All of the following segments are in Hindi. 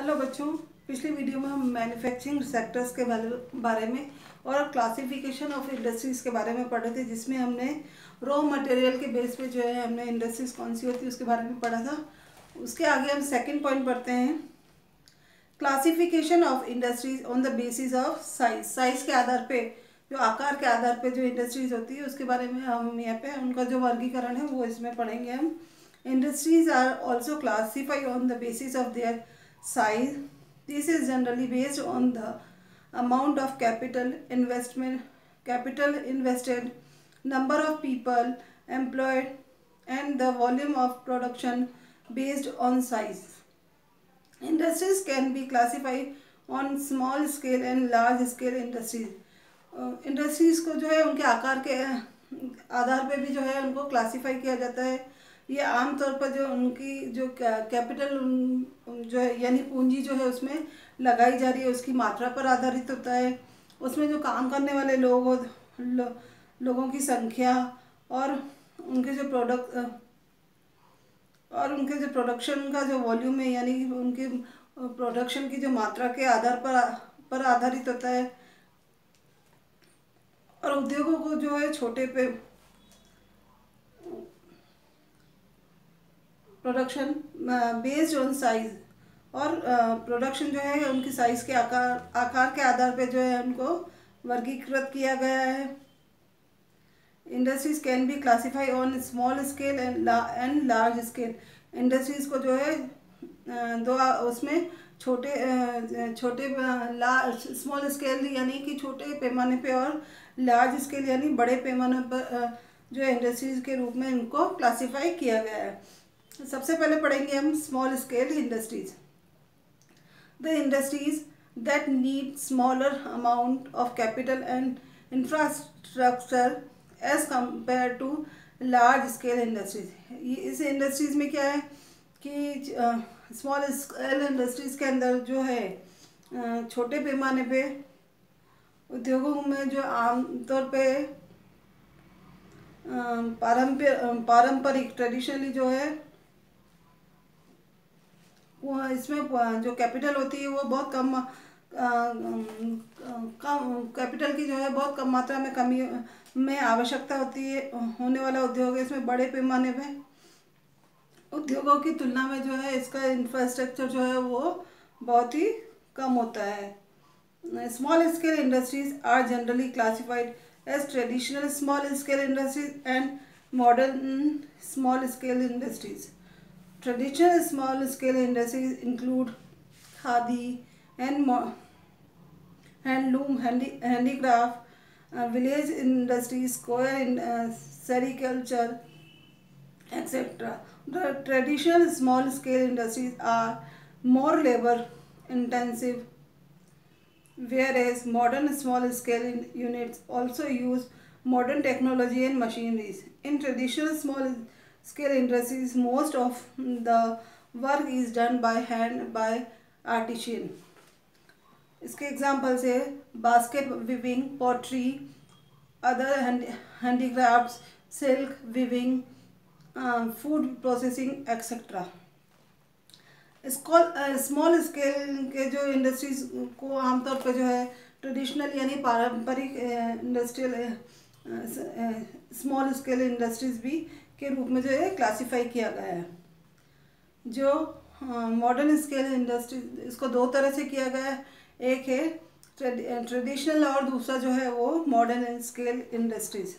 हेलो बच्चों, पिछली वीडियो में हम मैन्युफैक्चरिंग सेक्टर्स के बारे में और क्लासिफिकेशन ऑफ इंडस्ट्रीज़ के बारे में पढ़ रहे थे, जिसमें हमने रॉ मटेरियल के बेस पे जो है हमने इंडस्ट्रीज़ कौन सी होती है उसके बारे में पढ़ा था। उसके आगे हम सेकंड पॉइंट पढ़ते हैं, classification of industries on the basis of size. Size के आधार पे, जो आकार के आधार पे जो इंडस्ट्रीज होती है उसके बारे में हम यहाँ पे उनका जो वर्गीकरण है वो इसमें पढ़ेंगे हम। Industries are also classified on the basis of their size. This is generally based on the amount of capital invested, number of people employed, and the volume of production based on size. Industries can be classified on small scale and large scale industries. Industries को जो है उनके आकार के आधार पे भी जो है उनको क्लासीफाई किया जाता है। ये आमतौर पर जो उनकी जो कैपिटल जो है यानी पूंजी जो है उसमें लगाई जा रही है उसकी मात्रा पर आधारित होता है। उसमें जो काम करने वाले लोगों की संख्या और उनके जो प्रोडक्शन का जो वॉल्यूम है यानी उनके प्रोडक्शन की जो मात्रा के आधार पर आधारित होता है। और उद्योगों को जो है छोटे पे प्रोडक्शन बेस्ड ऑन साइज, और प्रोडक्शन जो है उनकी साइज के आकार के आधार पे जो है उनको वर्गीकृत किया गया है। Industries can be classify on small scale and large scale. Industries को जो है दो उसमें स्मॉल स्केल यानी कि छोटे पैमाने पे और लार्ज स्केल यानी बड़े पैमाने पर जो इंडस्ट्रीज के रूप में इनको क्लासीफाई किया गया है। सबसे पहले पढ़ेंगे हम small scale industries. The industries that need smaller amount of capital and infrastructure as compare to large scale industries. इस इंडस्ट्रीज में क्या है कि स्मॉल स्केल इंडस्ट्रीज के अंदर जो है छोटे पैमाने पे उद्योगों में जो आमतौर पे पारंपरिक ट्रेडिशनली जो है इसमें जो कैपिटल होती है वो बहुत कम कैपिटल की जो है बहुत कम मात्रा में कमी में आवश्यकता होती है होने वाला उद्योग है। इसमें बड़े पैमाने पे उद्योगों की तुलना में जो है इसका इंफ्रास्ट्रक्चर जो है वो बहुत ही कम होता है। Small scale industries are generally classified as traditional small scale industries and modern small scale industries. Traditional small scale industries include khadi and handloom, handicraft, village industries, sericulture, etc. The traditional small scale industries are more labor intensive, whereas modern small scale units also use modern technology and machineries. In traditional small scale industries, most of the work is done by hand by artisan. इसके एग्जाम्पल्स है basket viewing, pottery, other handicrafts, silk viewing, food processing etcetera. Small scale के जो इंडस्ट्रीज को आमतौर पर जो है ट्रेडिशनल यानी पारंपरिक इंडस्ट्रियल स्मॉल स्केल इंडस्ट्रीज भी के रूप में जो है क्लासीफाई किया गया है। जो मॉडर्न स्केल इंडस्ट्री इसको दो तरह से किया गया है, एक है ट्रेडिशनल और दूसरा जो है वो मॉडर्न स्केल इंडस्ट्रीज।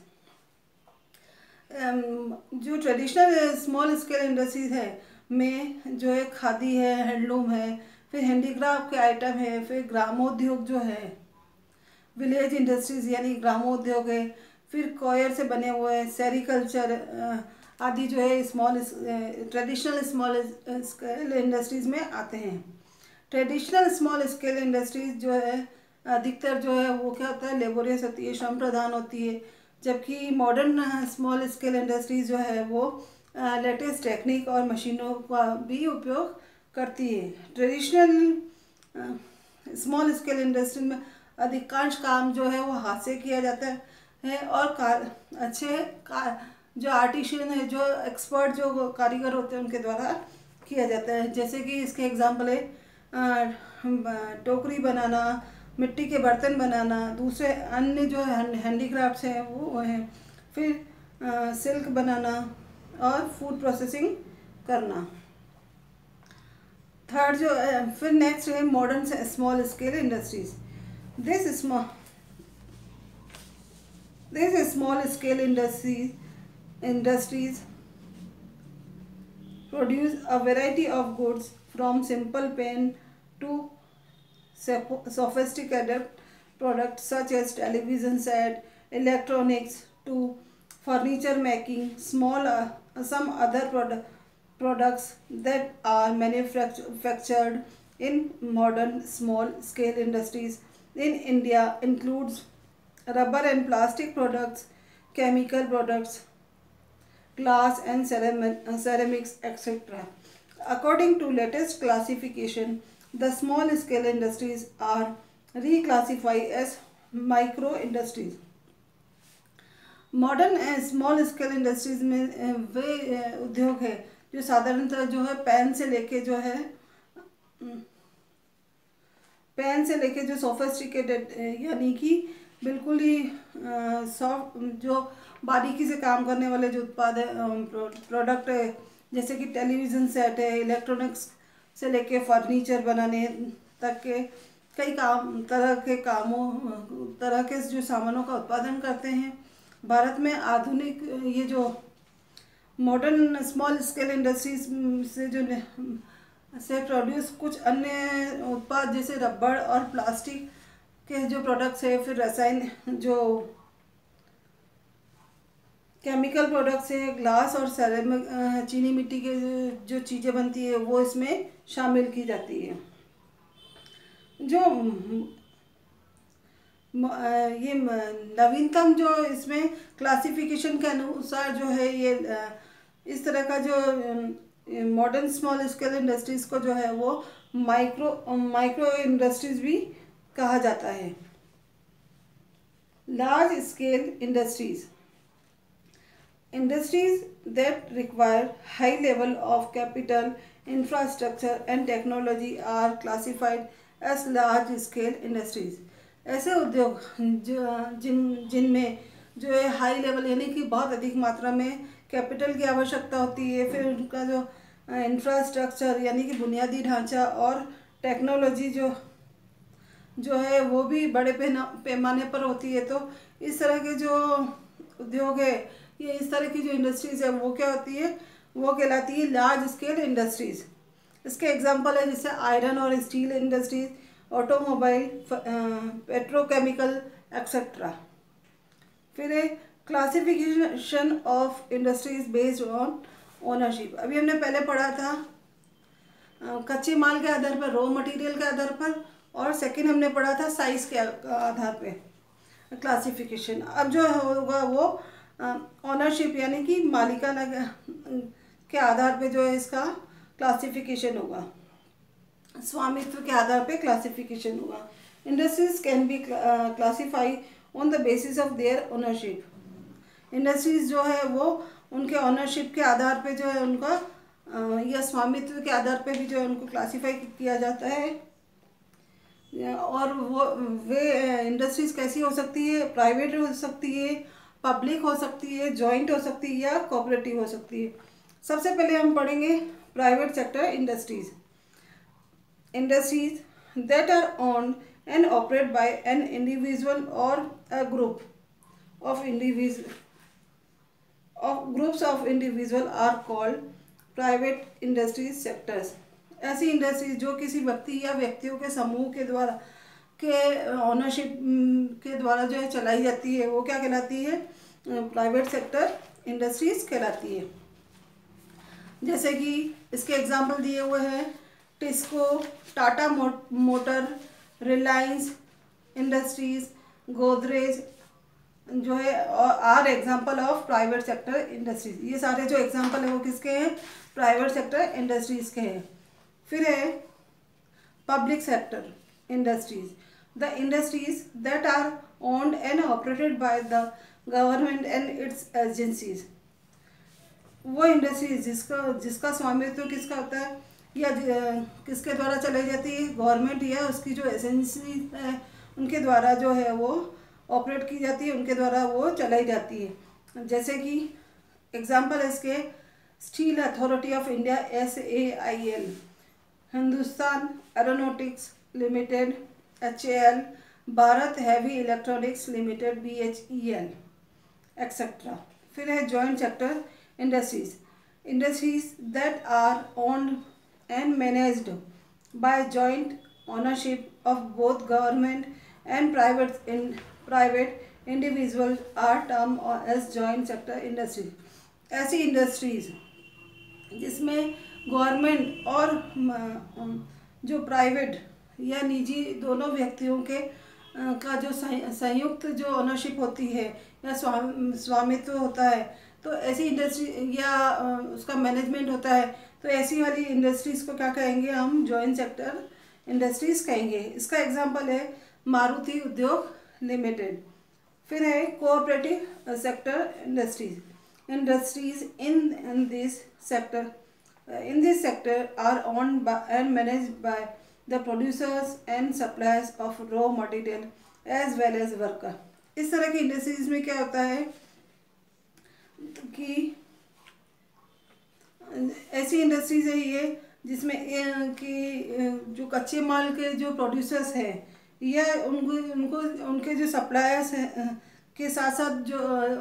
जो ट्रेडिशनल स्मॉल स्केल इंडस्ट्रीज है में जो है खादी है, हैंडलूम है, फिर हैंडीक्राफ्ट के आइटम है, फिर ग्रामोद्योग जो है, विलेज इंडस्ट्रीज यानी ग्रामोद्योग है, फिर कॉयर से बने हुए सेरिकल्चर आदि जो है ट्रेडिशनल स्मॉल स्केल इंडस्ट्रीज में आते हैं। ट्रेडिशनल स्मॉल स्केल इंडस्ट्रीज जो है अधिकतर जो है वो क्या होता है, लेबोरियस होती है, श्रम प्रधान होती है, जबकि मॉडर्न स्मॉल स्केल इंडस्ट्रीज जो है वो लेटेस्ट टेक्निक और मशीनों का भी उपयोग करती है। ट्रेडिशनल स्मॉल स्केल इंडस्ट्री में अधिकांश काम जो है वो हाथ से किया जाता है और जो आर्टिशियन है, जो एक्सपर्ट जो कारीगर होते हैं उनके द्वारा किया जाता है। जैसे कि इसके एग्जांपल है टोकरी बनाना, मिट्टी के बर्तन बनाना, दूसरे अन्य जो हैंडीक्राफ्ट्स हैं वो हैं। फिर सिल्क बनाना और फूड प्रोसेसिंग करना। थर्ड जो फिर नेक्स्ट है modern small scale industries. This small scale industries produce a variety of goods from simple pen to sophisticated products such as television set, electronics to furniture making, some other products that are manufactured in modern small scale industries in India includes rubber and plastic products, chemical products, glass and ceramics, etc. According to latest classification, the small scale industries are reclassified as micro industries. Modern small scale industries में वे उद्योग है जो साधारणतः जो है पेन से लेके जो सोफिस्टिकेटेड यानी कि बिल्कुल ही सॉफ्ट जो बारीकी से काम करने वाले जो उत्पाद है प्रोडक्ट है, जैसे कि टेलीविज़न सेट है, इलेक्ट्रॉनिक्स से लेके फर्नीचर बनाने तक के कई तरह के जो सामानों का उत्पादन करते हैं। भारत में आधुनिक ये जो मॉडर्न स्मॉल स्केल इंडस्ट्रीज से प्रोड्यूस कुछ अन्य उत्पाद जैसे रबड़ और प्लास्टिक के जो प्रोडक्ट्स है, फिर रसायन जो केमिकल प्रोडक्ट्स है, ग्लास और सेरेमिक चीनी मिट्टी के जो चीज़ें बनती है वो इसमें शामिल की जाती है। जो ये नवीनतम जो इसमें क्लासिफिकेशन के अनुसार जो है ये इस तरह का जो मॉडर्न स्मॉल स्केल इंडस्ट्रीज को जो है वो माइक्रो इंडस्ट्रीज भी कहा जाता है। Large scale industries that require high level of capital, infrastructure and technology are classified as large scale industries. ऐसे उद्योग जिनमें जो है हाई लेवल यानी कि बहुत अधिक मात्रा में कैपिटल की आवश्यकता होती है, फिर उनका जो इंफ्रास्ट्रक्चर यानी कि बुनियादी ढांचा और टेक्नोलॉजी जो है वो भी बड़े पैमाने पर होती है। तो इस तरह के जो उद्योग है, ये इस तरह की जो इंडस्ट्रीज़ है वो क्या होती है, वो कहलाती है लार्ज स्केल इंडस्ट्रीज़। इसके एग्जांपल है जैसे आयरन और steel industries, automobile, petrochemical etcetera. फिर है classification of industries based on ownership. अभी हमने पहले पढ़ा था कच्चे माल के आधार पर, रॉ मटेरियल के आधार पर, और सेकंड हमने पढ़ा था साइज़ के आधार पे क्लासिफिकेशन। अब जो होगा वो ओनरशिप यानी कि मालिकाना के आधार पे जो है इसका क्लासिफिकेशन होगा, स्वामित्व के आधार पे क्लासिफिकेशन होगा। Industries can be classify on the basis of there ownership. Industries जो है वो उनके ओनरशिप के आधार पे जो है उनका या स्वामित्व के आधार पे भी जो है उनको क्लासिफाई किया जाता है। और वे इंडस्ट्रीज कैसी हो सकती है, प्राइवेट हो सकती है, पब्लिक हो सकती है, जॉइंट हो सकती है या कोऑपरेटिव हो सकती है। सबसे पहले हम पढ़ेंगे private sector industries that are owned and operate by an individual और a groups of individual are called private industries sectors. ऐसी इंडस्ट्रीज जो किसी व्यक्ति या व्यक्तियों के समूह के ओनरशिप के द्वारा जो है चलाई जाती है वो क्या कहलाती है, प्राइवेट सेक्टर इंडस्ट्रीज कहलाती है। जैसे कि इसके एग्जाम्पल दिए हुए हैं टिस्को, टाटा मोटर, रिलायंस इंडस्ट्रीज, गोदरेज जो है are example of private sector industries. ये सारे जो एग्जाम्पल है वो किसके हैं, प्राइवेट सेक्टर इंडस्ट्रीज के हैं। फिर है public sector industries, the industries that are owned and operated by the government and its agencies. वो इंडस्ट्रीज जिसका स्वामित्व किसका होता है, या किसके द्वारा चलाई जाती है, गवर्नमेंट या उसकी जो एजेंसी है उनके द्वारा जो है वो ऑपरेट की जाती है, उनके द्वारा वो चलाई जाती है। जैसे कि एग्जांपल है इसके steel authority of India SAIL, Hindustan aeronautics limited HAL, Bharat heavy electronics limited BHEL etcetera. फिर है joint sector industries, industries that are owned and managed by joint ownership of both government and private individuals are termed as joint sector industries। ऐसी इंडस्ट्रीज जिसमें गवर्नमेंट और जो प्राइवेट या निजी दोनों व्यक्तियों के का जो संयुक्त जो ओनरशिप होती है या स्वामित्व होता है, तो ऐसी इंडस्ट्री या उसका मैनेजमेंट होता है, तो ऐसी वाली इंडस्ट्रीज़ को क्या कहेंगे हम, जॉइंट सेक्टर इंडस्ट्रीज़ कहेंगे। इसका एग्जांपल है मारुति उद्योग लिमिटेड। फिर है cooperative sector industries, industries in this sector are owned and managed by the producers and suppliers of raw material as well as worker. इस तरह की इंडस्ट्रीज में क्या होता है कि ऐसी इंडस्ट्रीज है ये जिसमें कि जो कच्चे माल के जो प्रोड्यूसर्स हैं या उनको उनके जो सप्लायर्स हैं के साथ साथ जो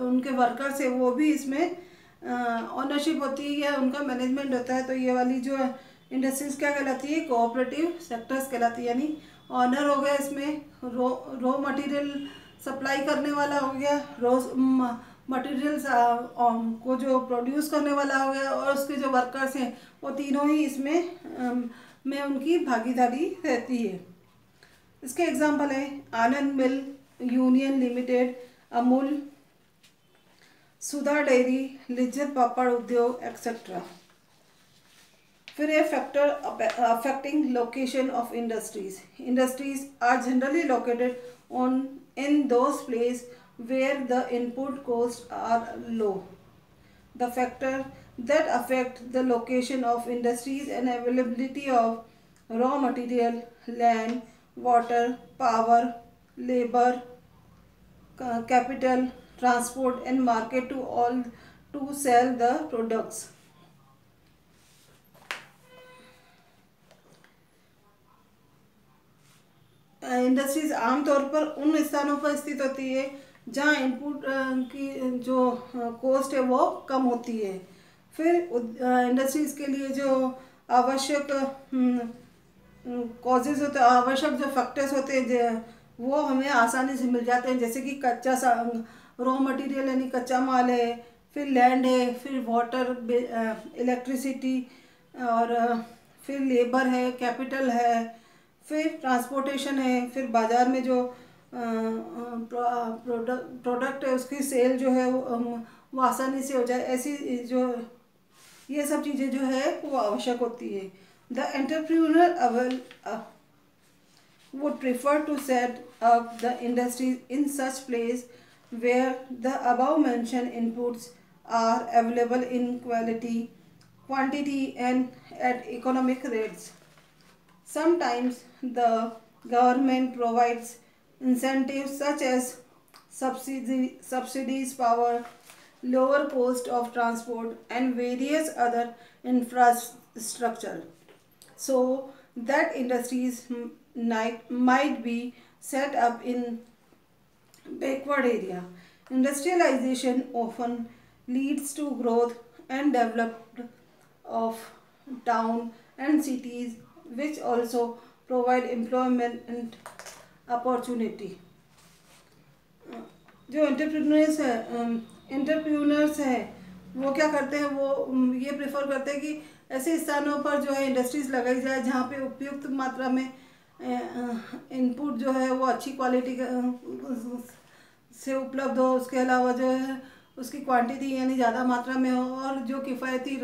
उनके वर्कर्स हैं वो भी इसमें ओनरशिप होती है या उनका मैनेजमेंट होता है। तो ये वाली जो इंडस्ट्रीज क्या कहलाती है, कोऑपरेटिव सेक्टर्स कहलाती है। यानी ऑनर हो गया इसमें रॉ मटेरियल सप्लाई करने वाला हो गया, मटेरियल्स को जो प्रोड्यूस करने वाला हो गया, और उसके जो वर्कर्स हैं वो तीनों ही इसमें में उनकी भागीदारी रहती है। इसके एग्जांपल है Anand mill union limited, Amul, Sudha dairy, Lijjat papad Udyog etcetera. फिर है factor affecting location of industries, industries are generally located on in those place where the input costs are low. The factor that affect the location of industries and availability of raw material, land, water, power, labor, capital, transport and market to sell the products। Industries आमतौर पर उन स्थानों पर स्थित होती है जहाँ इनपुट की जो कॉस्ट है वो कम होती है। फिर इंडस्ट्रीज के लिए जो आवश्यक कॉजेज होते हैं, आवश्यक जो फैक्टर्स होते हैं वो हमें आसानी से मिल जाते हैं। जैसे कि कच्चा रॉ मटेरियल यानी कच्चा माल है, फिर लैंड है, फिर वाटर, इलेक्ट्रिसिटी, और फिर लेबर है, कैपिटल है, फिर ट्रांसपोर्टेशन है, फिर बाज़ार में जो प्रोडक्ट है उसकी सेल जो है वो आसानी से हो जाए, ऐसी जो ये सब चीज़ें जो है वो आवश्यक होती है। The entrepreneur would prefer to set up the industries in such place where the above mentioned inputs are available in quality, quantity and at economic rates. Sometimes the government provides incentives such as subsidies, power, lower cost of transport and various other infrastructure, so that industries might be set up in backward area. Industrialization often leads to growth and development of town and cities, which also provide employment and opportunity. जो एंटरप्रेन्योर्स हैं वो क्या करते हैं, वो ये प्रेफर करते हैं कि ऐसे स्थानों पर जो है इंडस्ट्रीज लगाई जाए जहाँ पे उपयुक्त मात्रा में इनपुट जो है वो अच्छी क्वालिटी से उपलब्ध हो, उसके अलावा जो है उसकी क्वांटिटी यानी ज़्यादा मात्रा में हो, और जो किफ़ायती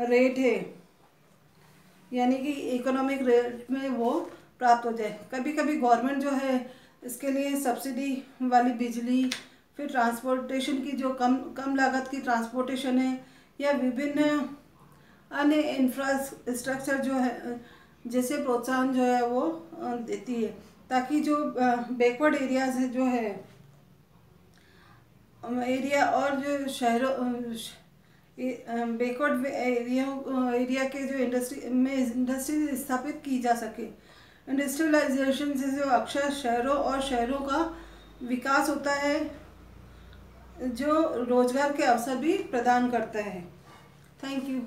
रेट है यानी कि इकोनॉमिक रेट में वो प्राप्त हो जाए। कभी कभी गवर्नमेंट जो है इसके लिए सब्सिडी वाली बिजली, फिर ट्रांसपोर्टेशन की जो कम लागत की ट्रांसपोर्टेशन है, या विभिन्न अन्य इंफ्रास्ट्रक्चर जो है जैसे प्रोत्साहन जो है वो देती है, ताकि जो बैकवर्ड एरियाज है जो है एरिया और जो शहरों बैकवर्ड एरिया के जो इंडस्ट्री स्थापित की जा सके। इंडस्ट्रियलाइजेशन से जो अक्सर शहरों और शहरों का विकास होता है, जो रोजगार के अवसर भी प्रदान करता है। Thank you.